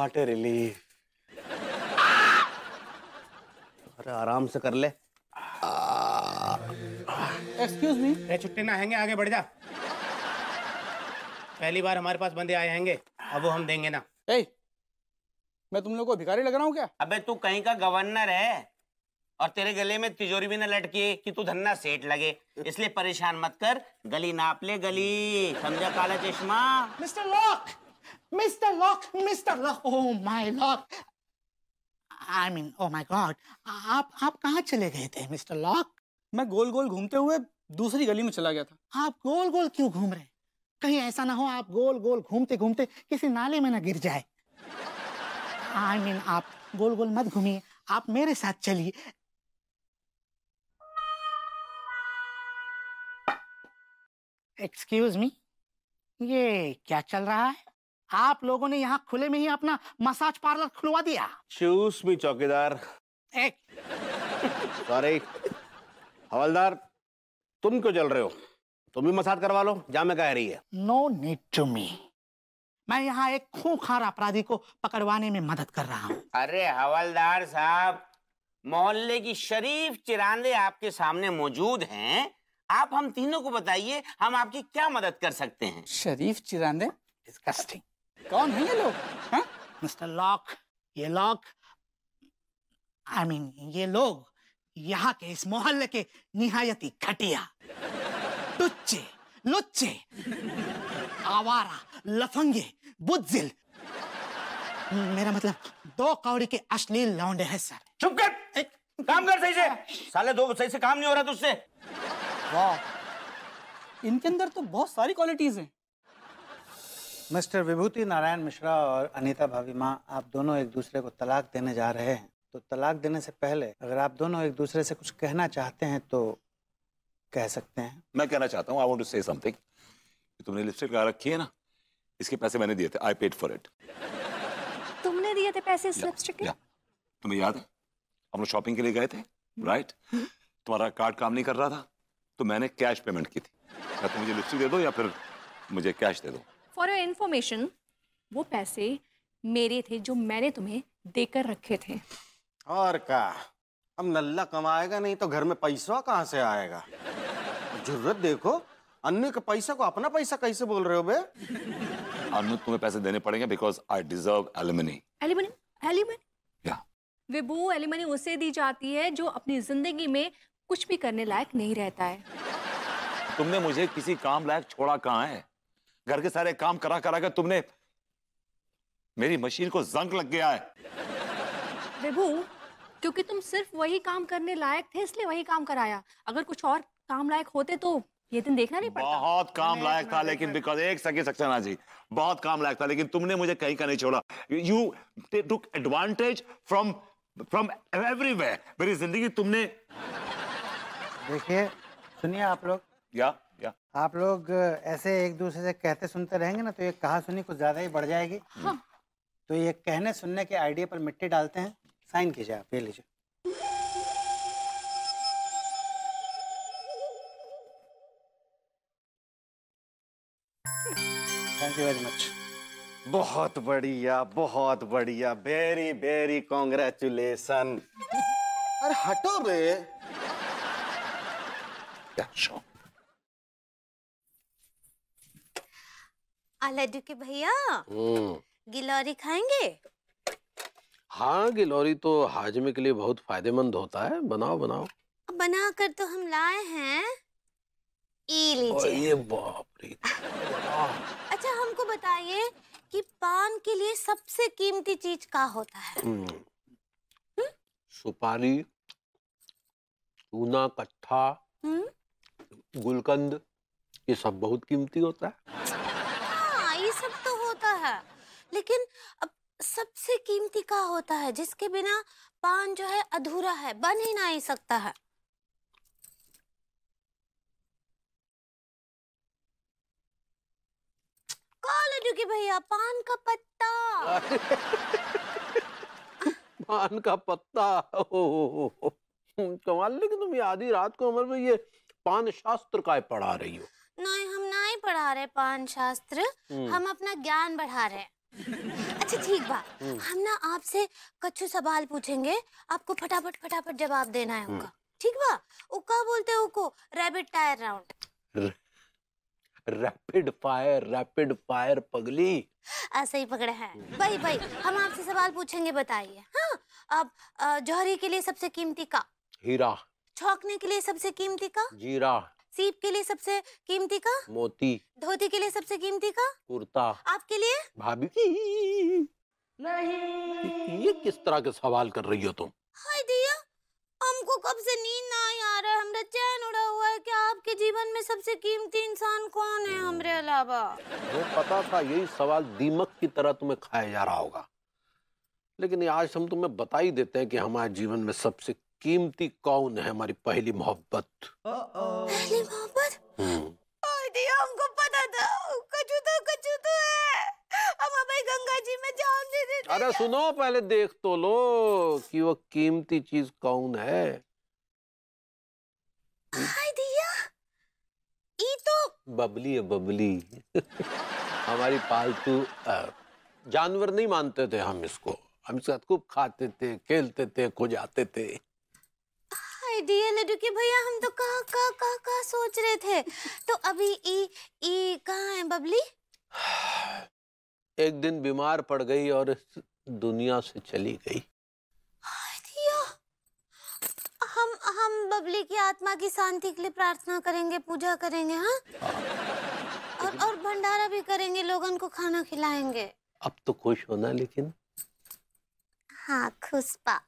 What A relief. अरे आराम से कर ले। Excuse me. छुट्टी ना हैंगे, आगे बढ़ जा। पहली बार हमारे पास बंदे आए हैंगे, अब वो हम देंगे ना। मैं तुम लोग को भिखारी लग रहा हूँ क्या? अबे तू कहीं का गवर्नर है और तेरे गले में तिजोरी भी न लटकी कि तू धन्ना सेठ लगे, इसलिए परेशान मत कर। गली नाप ले गली, समझा काला चश्मा। Mister lock, mister lock, mister lock, oh my lock, I mean oh my God, आप कहाँ चले गए थे मिस्टर लॉक? मैं गोल गोल घूमते हुए दूसरी गली में चला गया था। आप गोल गोल क्यों घूम रहे? कहीं ऐसा ना हो आप गोल गोल घूमते घूमते किसी नाले में ना गिर जाए। आई मीन आप गोल गोल मत घूमिए, आप मेरे साथ चलिए। एक्सक्यूज मी, ये क्या चल रहा है? आप लोगों ने यहाँ खुले में ही अपना मसाज पार्लर खुलवा दिया। चूस मी चौकीदार। सॉरी हवलदार, तुम क्यों चल रहे हो? तुम भी मसाज करवा लो, जामे कह रही है। नो नीड टू मी, मैं यहाँ एक खूंखार अपराधी को पकड़वाने में मदद कर रहा हूँ। अरे हवलदार साहब, मोहल्ले की शरीफ चिरांदे आपके सामने मौजूद हैं। आप हम तीनों को बताइए, हम आपकी क्या मदद कर सकते हैं? शरीफ चिरांदे? डिस्गस्टिंग। कौन है ये लोग? मिस्टर लॉक, ये लॉक, आई मीन ये लोग यहाँ के इस मोहल्ले के निहायती घटिया, टुच्चे, लुच्चे, आवारा, लफंगे, बुज़दिल, मेरा मतलब 2 कौड़ी के अश्लील लौंडे हैं सर। चुप कर, काम कर सही से। साले 2 सही से काम नहीं हो रहा तुझसे। वाह, इनके अंदर तो बहुत सारी क्वालिटीज हैं। मिस्टर विभूति नारायण मिश्रा और अनीता भाभी माँ, आप दोनों एक दूसरे को तलाक देने जा रहे हैं, तो तलाक देने से पहले अगर आप दोनों एक दूसरे से कुछ कहना चाहते हैं तो कह सकते हैं। मैं कहना चाहता हूँ, I want to say something. तुमने लिपस्टिक लगा रखी है ना, इसके पैसे मैंने दिए थे, आई पेड फॉर इट। तुमने दिए थे पैसे इस लिपस्टिक के? तुम्हें याद है हम लोग शॉपिंग के लिए गए थे, राइट? तुम्हारा कार्ड काम नहीं कर रहा था तो मैंने कैश पेमेंट की थी। या तो मुझे लिपस्टिक दे दो या फिर मुझे कैश दे दो। फॉर योर इन्फॉर्मेशन, वो पैसे मेरे थे जो मैंने तुम्हें देकर रखे थे। और क्या, अब नल्ला कमाएगा नहीं तो घर में पैसा कहाँ से आएगा? जरूरत देखो, अन्य के पैसा को अपना पैसा कैसे बोल रहे हो बे? अनु, तुम्हें पैसे देने पड़ेंगे because I deserve alimony. Alimony? Alimony? या विभू, एलिमनी उसे दी जाती है जो अपनी जिंदगी में कुछ भी करने लायक नहीं रहता है। तुमने मुझे किसी काम लायक छोड़ा कहाँ है? घर के सारे काम करा करा कर तुमने मेरी मशीन को जंग लग गया है। विभू, क्योंकि तुम सिर्फ वही काम करने लायक थे इसलिए वही काम कराया। अगर कुछ और काम लायक होते तो ये दिन देखना नहीं पड़ता। बहुत काम लायक था, लेकिन बिकॉज एक सेकंड सक्सेना जी, बहुत काम लायक था, लेकिन तुमने मुझे कहीं का नहीं छोड़ा। You took advantage from everywhere. मेरी जिंदगी तुमने। देखिए सुनिए, आप लोग या आप लोग ऐसे एक दूसरे से कहते सुनते रहेंगे ना तो ये कहा सुनी कुछ ज्यादा ही बढ़ जाएगी। हाँ। तो ये कहने सुनने के आइडिया पर मिट्टी डालते हैं। साइन कीजिए आप, ये लीजिए। Thank you very much. बहुत बढ़िया, वेरी वेरी कॉन्ग्रेचुलेशन। अरे हटो बे। लड्डू के भैया, गिलौरी खाएंगे? हाँ, गिलौरी तो हाजमे के लिए बहुत फायदेमंद होता है। बनाओ बनाओ। बना कर तो हम लाए हैं, ये लीजिए। ये बाप रे। अच्छा हमको बताइए कि पान के लिए सबसे कीमती चीज क्या होता है? सुपारी, चूना, कट्ठा, गुलकंद, ये सब बहुत कीमती होता है। हाँ, ये सब तो होता है, लेकिन अब सबसे कीमती क्या होता है जिसके बिना पान जो है अधूरा है, बन ही नहीं सकता है? लड्डू के भैया, पान का पत्ता। पान का पत्ता, कमाल। लेकिन तुम ये आधी रात को उम्र में ये पान शास्त्र का पढ़ा रही हो? नहीं, हम नहीं पढ़ा रहे पान शास्त्र, हम अपना ज्ञान बढ़ा रहे हैं। अच्छा ठीक बा, हम ना आपसे कच्छु सवाल पूछेंगे, आपको फटाफट फटाफट जवाब देना है उनका, ठीक बा? वो क्या बोलते हैं उनको? Rapid tyre round. Rapid fire पगली। ऐसे ही पकड़े हैं। भाई भाई, हम आपसे सवाल पूछेंगे, बताइए। हाँ, अब जौहरी के लिए सबसे कीमती का? हीरा। छौंकने के लिए सबसे कीमती का? जीरा। सीप के लिए सबसे कीमती का? मोती। धोती के लिए सबसे कीमती का? कुर्ता। आपके लिए? भाभी नहीं, ये किस तरह के सवाल कर रही हो तुम? हाय दिया, हमको कब से नींद नहीं आ रहा है, हमरा चैन उड़ा हुआ है कि आपके जीवन में सबसे कीमती इंसान कौन है हमरे अलावा? मुझे पता था यही सवाल दीमक की तरह तुम्हें खाया जा रहा होगा, लेकिन आज हम तुम्हें बता ही देते हैं कि हमारे जीवन में सबसे कीमती कौन है। हमारी पहली मोहब्बत। पहली मोहब्बत? हाय दिया, हमको पता था, कछु तो है। हम अबे गंगा जी में जान दे देते। अरे सुनो, पहले देख तो लो कि वो कीमती चीज कौन है। हाय दिया, ई तो बबली है, बबली। हमारी पालतू जानवर नहीं मानते थे हम इसको, हम इसके साथ खूब खाते थे, खेलते थे, खो जाते थे। हाय दिया लड्डू के भैया, हम तो कहा सोच रहे थे। तो अभी ई कहाँ है बबली? एक दिन बीमार पड़ गई और इस दुनिया से चली गई। हाय दिया, हम बबली की आत्मा की शांति के लिए प्रार्थना करेंगे, पूजा करेंगे। हाँ, और भंडारा भी करेंगे, लोगन को खाना खिलाएंगे। अब तो खुश होना, लेकिन हाँ, खुश पा।